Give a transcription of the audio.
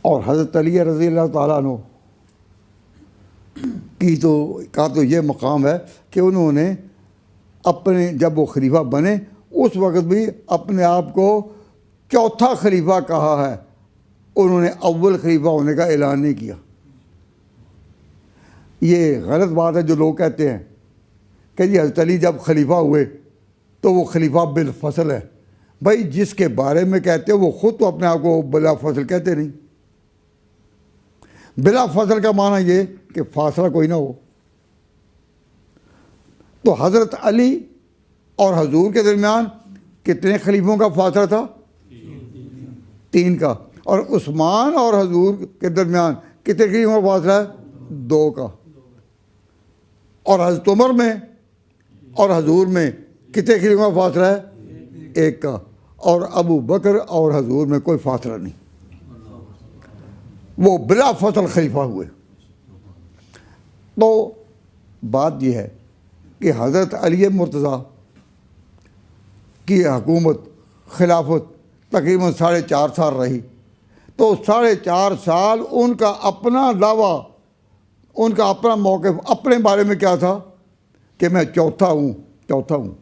और हज़रत अली रज़ी अल्लाह ताला अन्हु की तो ये मकाम है कि उन्होंने अपने जब वो खलीफा बने उस वक़्त भी अपने आप को चौथा खलीफा कहा है, उन्होंने अव्वल खलीफा होने का ऐलान नहीं किया। ये गलत बात है जो लोग कहते हैं कि जी हज़रत अली जब खलीफा हुए तो वो खलीफा बिल फसल है। भाई जिसके बारे में कहते हो वो ख़ुद तो अपने आप को बिला फसल कहते नहीं। बिला फसल का माना ये कि फासला कोई ना हो। तो हज़रत अली और हजूर के दरमियान कितने खलीफों का फासला था? 3 का। और उस्मान और हजूर के दरमियान कितने खलीफों का फासला है? 2 का। और हज़रत उमर में और हजूर में कितने खलीफों का फासला है? 1 का। और अबू बकर और हजूर में कोई फासला नहीं, वो बिला फसल खलीफा हुए। तो बात यह है कि हज़रत अली मुर्तज़ा की हुकूमत खिलाफत तकरीबन 4.5 साल रही। तो 4.5 साल उनका अपना दावा, उनका अपना मौक़िफ़ अपने बारे में क्या था कि मैं चौथा हूँ।